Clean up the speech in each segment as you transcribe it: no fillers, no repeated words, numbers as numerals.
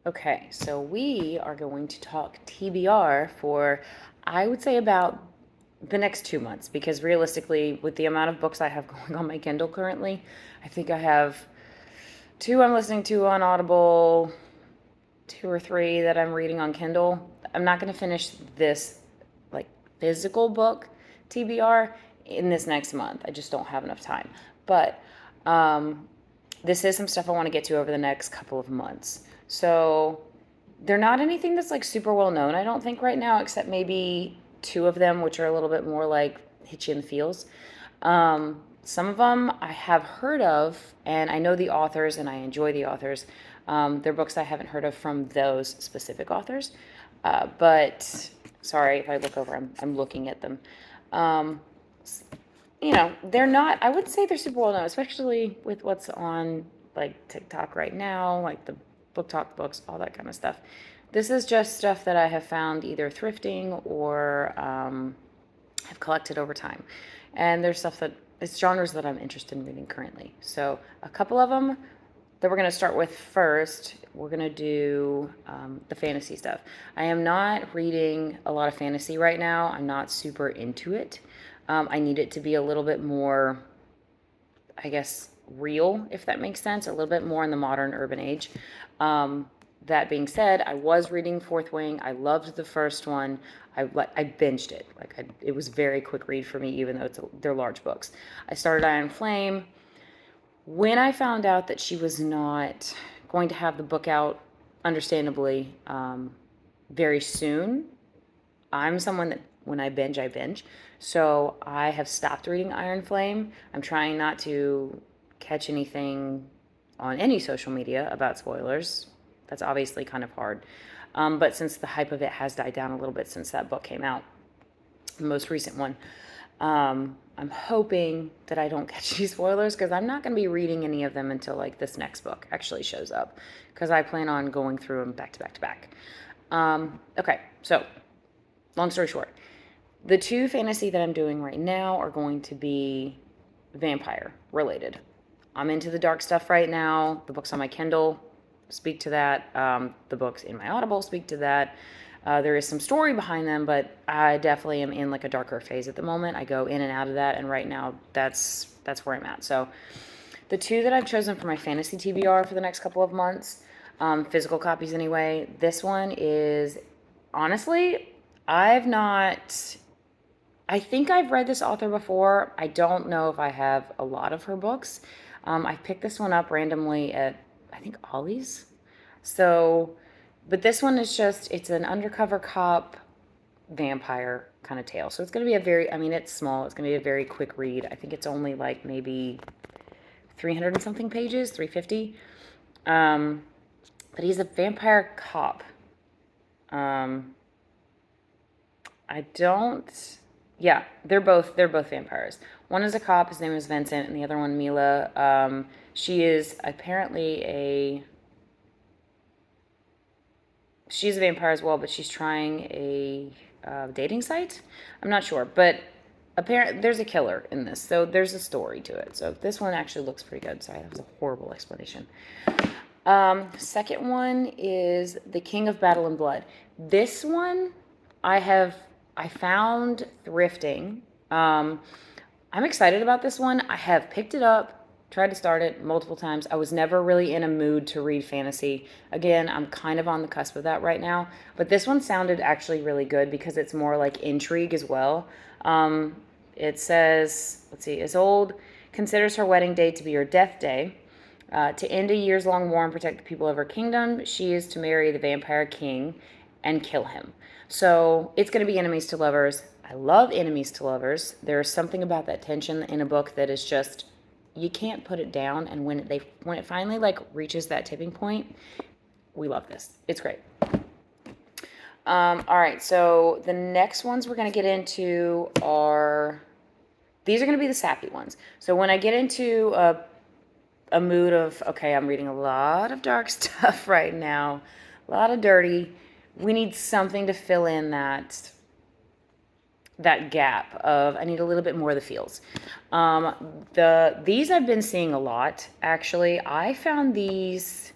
Okay, so we are going to talk TBR for, I would say, about the next 2 months, because realistically, with the amount of books I have going on my Kindle currently, I think I have two I'm listening to on Audible, two or three that I'm reading on Kindle. I'm not going to finish this like physical book TBR in this next month. I just don't have enough time. But this is some stuff I want to get to over the next couple of months. So they're not anything that's like super well known, I don't think, right now, except maybe two of them, which are a little bit more like hit you in the feels. Some of them I have heard of, and I know the authors, and I enjoy the authors. They're books I haven't heard of from those specific authors. But sorry if I look over, I'm looking at them. Um, they're not, I wouldn't say they're super well known, especially with what's on like TikTok right now, like the book talk books, all that kind of stuff. This is just stuff that I have found either thrifting or have collected over time. And there's stuff that it's genres that I'm interested in reading currently. So a couple of them that we're going to start with first, we're going to do the fantasy stuff. I am not reading a lot of fantasy right now. I'm not super into it. I need it to be a little bit more, I guess, real, if that makes sense, a little bit more in the modern urban age. That being said, I was reading Fourth Wing. I loved the first one. I binged it. It was a very quick read for me, even though they're large books. I started Iron Flame. When I found out that she was not going to have the book out, understandably, very soon, I'm someone that when I binge, I binge. So I have stopped reading Iron Flame. I'm trying not to catch anything on any social media about spoilers. That's obviously kind of hard. But since the hype of it has died down a little bit since that book came out, the most recent one, I'm hoping that I don't catch any spoilers, because I'm not going to be reading any of them until like this next book actually shows up, because I plan on going through them back to back to back. Okay, so long story short, the two fantasy that I'm doing right now are going to be vampire related. I'm into the dark stuff right now. The books on my Kindle speak to that. The books in my Audible speak to that. There is some story behind them, but I definitely am in like a darker phase at the moment. I go in and out of that, and right now that's where I'm at. So the two that I've chosen for my fantasy TBR for the next couple of months, physical copies anyway. This one is, honestly, I think I've read this author before. I don't know if I have a lot of her books. I picked this one up randomly at, I think, Ollie's. So, but this one is it's an undercover cop vampire kind of tale. So it's going to be it's small. It's going to be a very quick read. I think it's only like maybe 300 and something pages, 350. But he's a vampire cop. I don't. Yeah, they're both vampires. One is a cop. His name is Vincent, and the other one, Mila. She is apparently she's a vampire as well, but she's trying a dating site. I'm not sure, but apparently there's a killer in this, so there's a story to it. So this one actually looks pretty good. Sorry, that was a horrible explanation. Second one is The King of Battle and Blood. This one I found thrifting. I'm excited about this one. I have picked it up, tried to start it multiple times. I was never really in a mood to read fantasy. Again, I'm kind of on the cusp of that right now. But this one sounded actually really good because it's more like intrigue as well. It says, let's see, Isolde considers her wedding day to be her death day. To end a years-long war and protect the people of her kingdom, she is to marry the vampire king and kill him. So it's going to be enemies to lovers. I love enemies to lovers. There's something about that tension in a book that is just, you can't put it down. And when it finally like reaches that tipping point, we love this. It's great. All right, so the next ones we're going to get into these are going to be the sappy ones. So when I get into a mood of, okay, I'm reading a lot of dark stuff right now, a lot of dirty, we need something to fill in that gap of, I need a little bit more of the feels. These I've been seeing a lot, actually. I found these,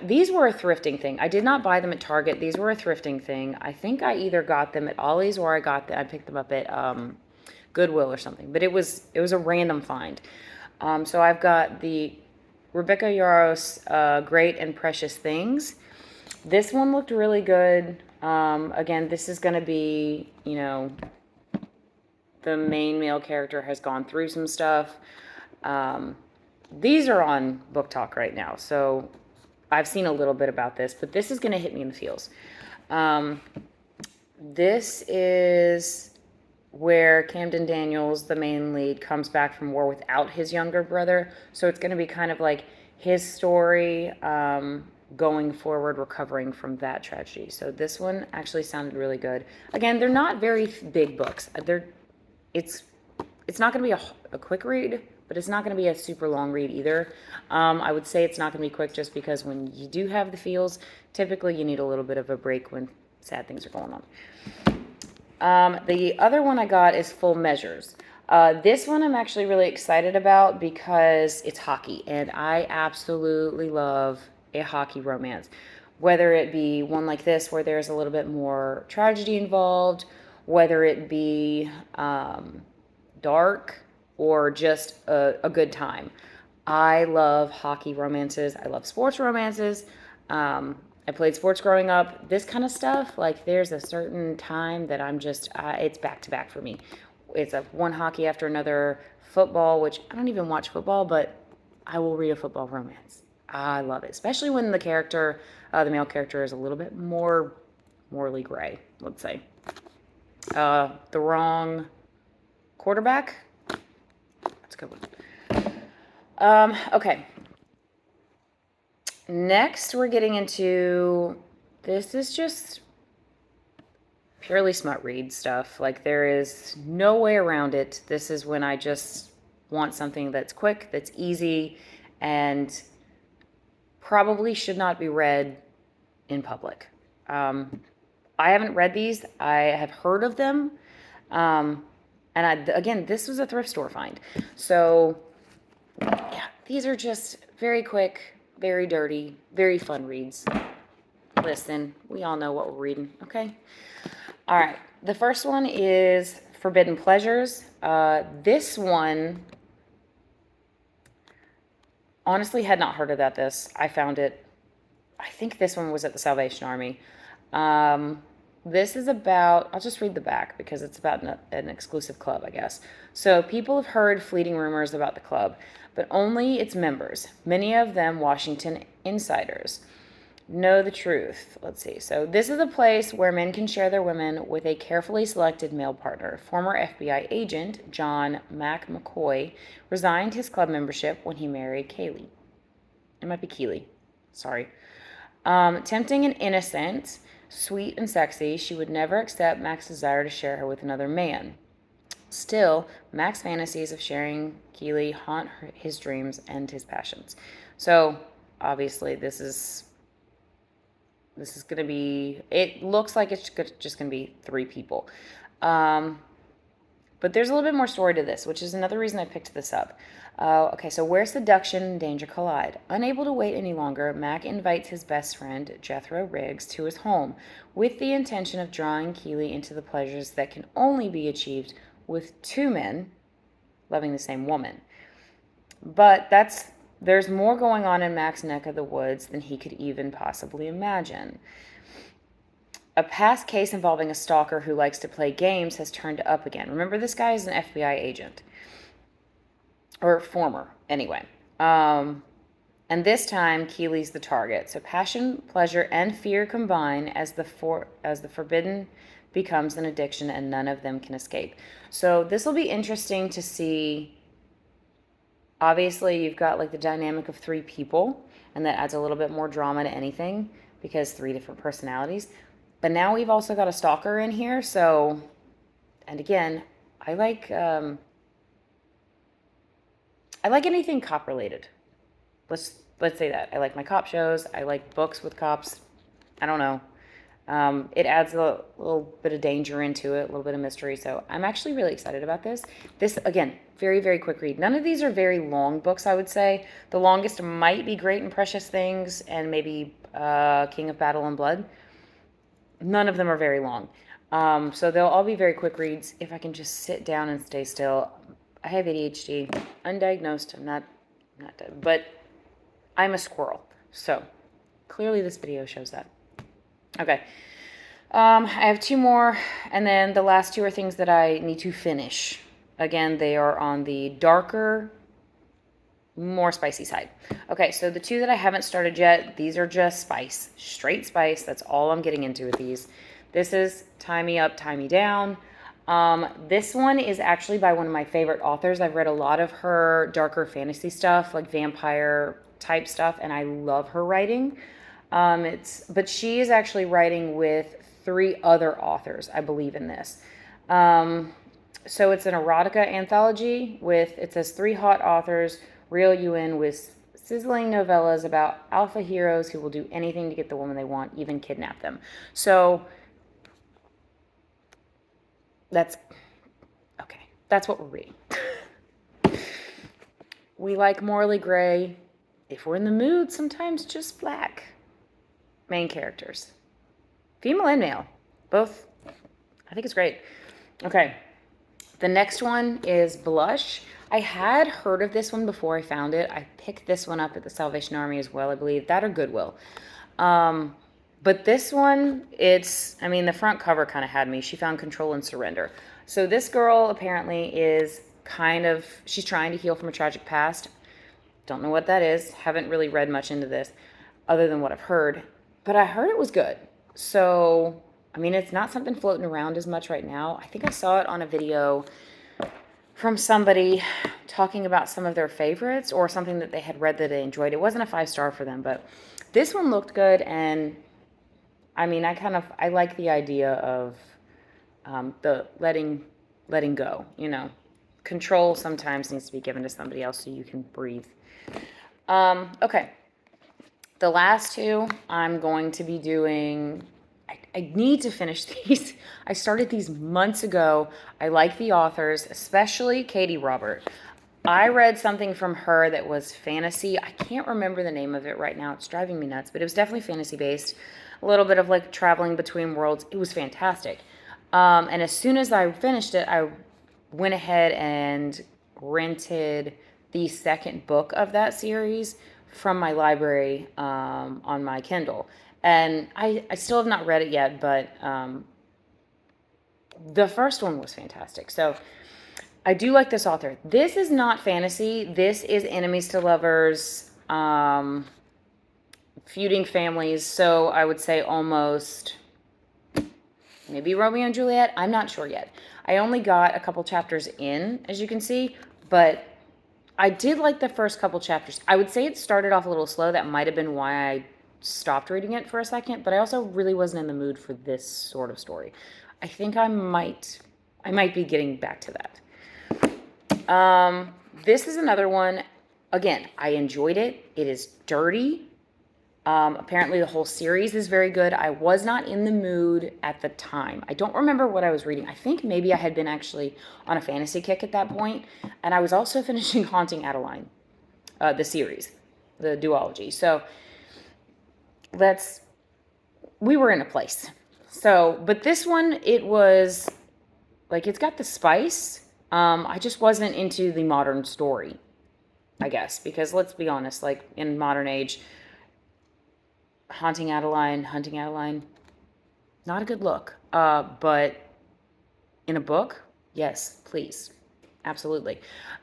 these were a thrifting thing. I did not buy them at Target. These were a thrifting thing. I think I either got them at Ollie's or I picked them up at Goodwill or something. But it was a random find. So I've got the Rebecca Yarros Great and Precious Things. This one looked really good. Again, this is going to be, the main male character has gone through some stuff. These are on Book Talk right now, so I've seen a little bit about this, but this is going to hit me in the feels. This is where Camden Daniels, the main lead, comes back from war without his younger brother. So it's going to be kind of like his story going forward, recovering from that tragedy. So this one actually sounded really good. Again, they're not very big books. It's not going to be a quick read, but it's not going to be a super long read either. I would say it's not going to be quick just because when you do have the feels, typically you need a little bit of a break when sad things are going on. The other one I got is Full Measures. This one I'm actually really excited about because it's hockey, and I absolutely love a hockey romance. Whether it be one like this where there's a little bit more tragedy involved, whether it be dark or just a good time. I love hockey romances. I love sports romances. I played sports growing up. This kind of stuff, like there's a certain time that I'm just, it's back to back for me. It's one hockey after another, football, which I don't even watch football, but I will read a football romance. I love it, especially when the character, the male character, is a little bit more morally gray, let's say. The Wrong Quarterback. That's a good one. Okay. Next, we're getting into, this is just purely smut read stuff. Like, there is no way around it. This is when I just want something that's quick, that's easy, and probably should not be read in public. I haven't read these. I have heard of them. Again, this was a thrift store find. So, yeah, these are just very quick, very dirty, very fun reads. Listen, we all know what we're reading, okay? All right, the first one is Forbidden Pleasures. This one, honestly, had not heard about this. I found it, I think this one was at the Salvation Army. This is about, I'll just read the back because it's about an exclusive club, I guess. So people have heard fleeting rumors about the club, but only its members, many of them Washington insiders, know the truth. Let's see. So this is a place where men can share their women with a carefully selected male partner. Former FBI agent John McCoy resigned his club membership when he married Kaylee. It might be Keeley. Sorry. Tempting and innocent, sweet and sexy, she would never accept Mac's desire to share her with another man. Still, Mac's fantasies of sharing Keeley haunt his dreams and his passions. So, obviously, this is going to be, it looks like it's just going to be 3 people. But there's a little bit more story to this, which is another reason I picked this up. Okay, so where seduction and danger collide. Unable to wait any longer, Mac invites his best friend, Jethro Riggs, to his home with the intention of drawing Keeley into the pleasures that can only be achieved with 2 men loving the same woman. But there's more going on in Mac's neck of the woods than he could even possibly imagine. A past case involving a stalker who likes to play games has turned up again. Remember, this guy is an FBI agent. Or former, anyway. And this time, Keeley's the target. So passion, pleasure, and fear combine as the forbidden becomes an addiction and none of them can escape. So this will be interesting to see. Obviously, you've got like the dynamic of 3 people, and that adds a little bit more drama to anything because 3 different personalities. But now we've also got a stalker in here, so, and again, I like anything cop related. Let's say that. I like my cop shows. I like books with cops. I don't know. It adds a little bit of danger into it, a little bit of mystery. So I'm actually really excited about this. This, again, very, very quick read. None of these are very long books, I would say. The longest might be Great and Precious Things and maybe King of Battle and Blood. None of them are very long. So they'll all be very quick reads if I can just sit down and stay still. I have ADHD, undiagnosed. I'm not dead, but I'm a squirrel. So clearly this video shows that. Okay. I have two more, and then the last two are things that I need to finish. Again, they are on the darker, more spicy side. Okay, so the two that I haven't started yet, these are just spice, straight spice. That's all I'm getting into with these. This is Tie Me Up, Tie Me Down. This one is actually by one of my favorite authors. I've read a lot of her darker fantasy stuff, like vampire type stuff, and I love her writing. But she is actually writing with 3 other authors, I believe, in this. So it's an erotica anthology with, it says 3 hot authors reel you in with sizzling novellas about alpha heroes who will do anything to get the woman they want, even kidnap them. So that's, okay, that's what we're reading. We like morally gray. If we're in the mood, sometimes just black. Main characters. Female and male. Both. I think it's great. Okay. The next one is Blush. I had heard of this one before I found it. I picked this one up at the Salvation Army as well, I believe. That or Goodwill. But this one, the front cover kind of had me. She found control and surrender. So this girl apparently is she's trying to heal from a tragic past. Don't know what that is. Haven't really read much into this other than what I've heard. But I heard it was good. So, it's not something floating around as much right now. I think I saw it on a video from somebody talking about some of their favorites or something that they had read that they enjoyed. It wasn't a 5-star for them, but this one looked good. And I like the idea of the letting go, Control sometimes needs to be given to somebody else so you can breathe. Okay. The last two I'm going to be doing, I need to finish these. I started these months ago. I like the authors, especially Katie Robert. I read something from her that was fantasy. I can't remember the name of it right now. It's driving me nuts, but it was definitely fantasy based. A little bit of like traveling between worlds. It was fantastic. And as soon as I finished it, I went ahead and rented the second book of that series from my library on my Kindle. And I still have not read it yet, but the first one was fantastic. So I do like this author. This is not fantasy. This is enemies to lovers, feuding families. So I would say almost maybe Romeo and Juliet. I'm not sure yet. I only got a couple chapters in, as you can see, but I did like the first couple chapters. I would say it started off a little slow. That might have been why I stopped reading it for a second, but I also really wasn't in the mood for this sort of story. I think I might be getting back to that. This is another one. Again, I enjoyed it. It is dirty. Apparently the whole series is very good. I was not in the mood at the time. I don't remember what I was reading. I think maybe I had been actually on a fantasy kick at that point, and I was also finishing Haunting Adeline, the series, the duology. So we were in a place. So, but this one, it was like, it's got the spice. I just wasn't into the modern story, I guess, because let's be honest, like in modern age, Hunting Adeline, not a good look. But in a book, yes, please. Absolutely.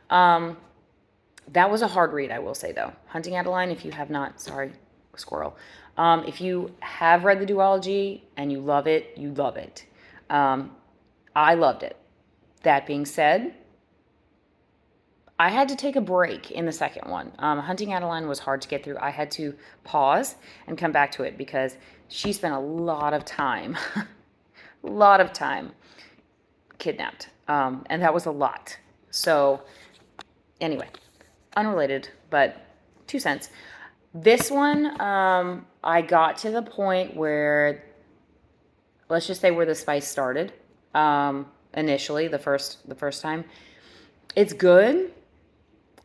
That was a hard read, I will say, though. Hunting Adeline, if you have not, sorry, squirrel. If you have read the duology and you love it, you love it. I loved it. That being said, I had to take a break in the second one. Hunting Adeline was hard to get through. I had to pause and come back to it because she spent a lot of time kidnapped. And that was a lot. So anyway, unrelated, but 2 cents. This one, I got to the point where let's just say where the spice started. Initially, the first time, it's good,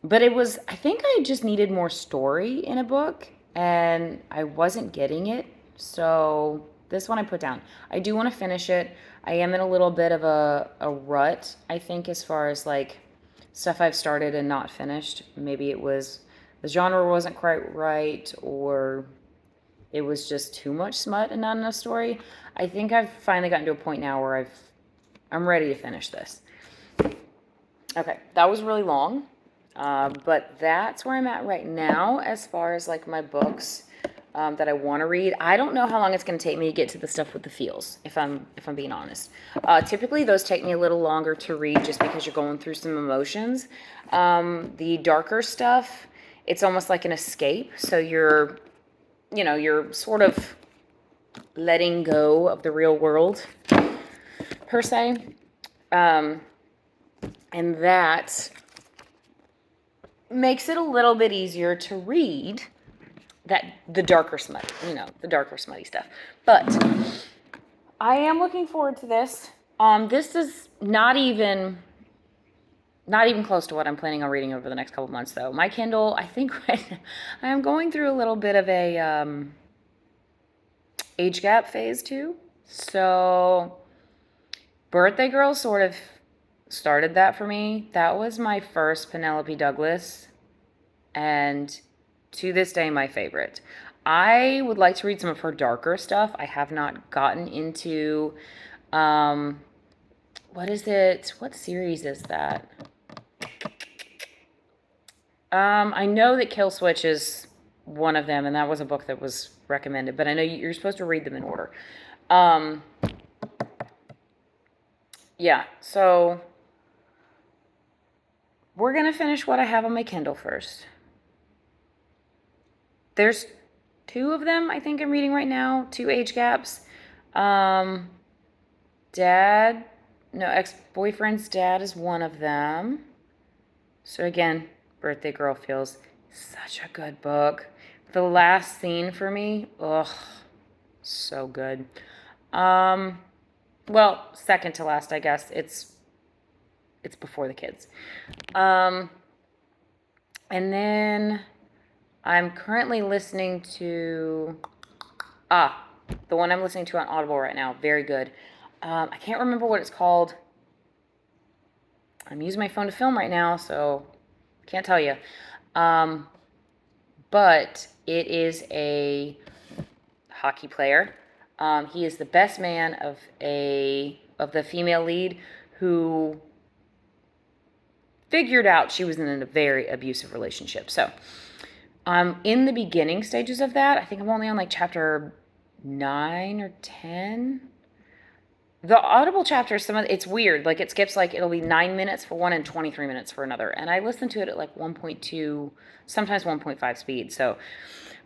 but I think I just needed more story in a book, and I wasn't getting it. So this one I put down. I do want to finish it. I am in a little bit of a rut, I think, as far as like stuff I've started and not finished. Maybe it was the genre wasn't quite right, or it was just too much smut and not enough story. I think I've finally gotten to a point now where I'm ready to finish this. Okay, that was really long, but that's where I'm at right now as far as like my books that I want to read. I don't know how long it's going to take me to get to the stuff with the feels, if I'm being honest. Typically, those take me a little longer to read just because you're going through some emotions. The darker stuff, it's almost like an escape. So you're sort of letting go of the real world per se. And that makes it a little bit easier to read the darker smutty stuff. But I am looking forward to this. This is not even close to what I'm planning on reading over the next couple months, though. My Kindle, I think right now, I am going through a little bit of a age gap phase too. So Birthday Girl sort of started that for me. That was my first Penelope Douglas, and to this day, my favorite. I would like to read some of her darker stuff. I have not gotten into, what is it? What series is that? I know that Kill Switch is one of them, and that was a book that was recommended, but I know you're supposed to read them in order. Yeah, so we're going to finish what I have on my Kindle first. There's 2 of them I think I'm reading right now, 2 age gaps. Ex-boyfriend's dad is one of them. So again, Birthday Girl feels such a good book. The last scene for me, ugh, so good. Well, second to last, I guess. It's before the kids. And then I'm currently listening to the one I'm listening to on Audible right now. Very good. I can't remember what it's called. I'm using my phone to film right now, so can't tell you. But it is a hockey player. He is the best man of the female lead who figured out she was in a very abusive relationship. So I'm in the beginning stages of that. I think I'm only on like chapter 9 or 10. The Audible chapters, it's weird. Like it skips, like it'll be 9 minutes for one and 23 minutes for another. And I listen to it at like 1.2, sometimes 1.5 speed. So,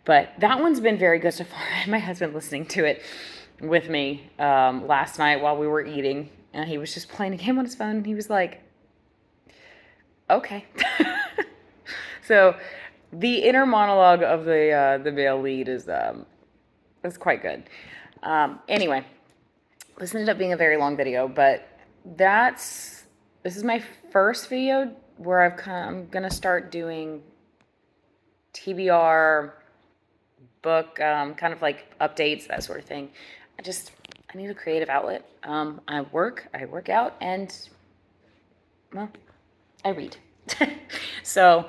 but that one's been very good so far. I had my husband listening to it with me last night while we were eating, and he was just playing a game on his phone. And he was like, okay. So the inner monologue of the male lead is quite good. Anyway, this ended up being a very long video, but this is my first video where I'm gonna start doing TBR book, kind of like updates, that sort of thing. I need a creative outlet. I work out, and well, I read. So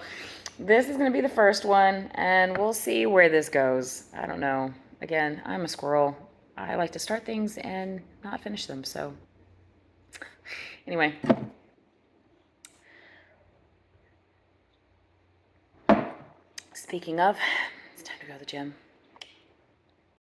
this is going to be the first one, and we'll see where this goes. I don't know. Again, I'm a squirrel. I like to start things and not finish them. So anyway, speaking of, it's time to go to the gym.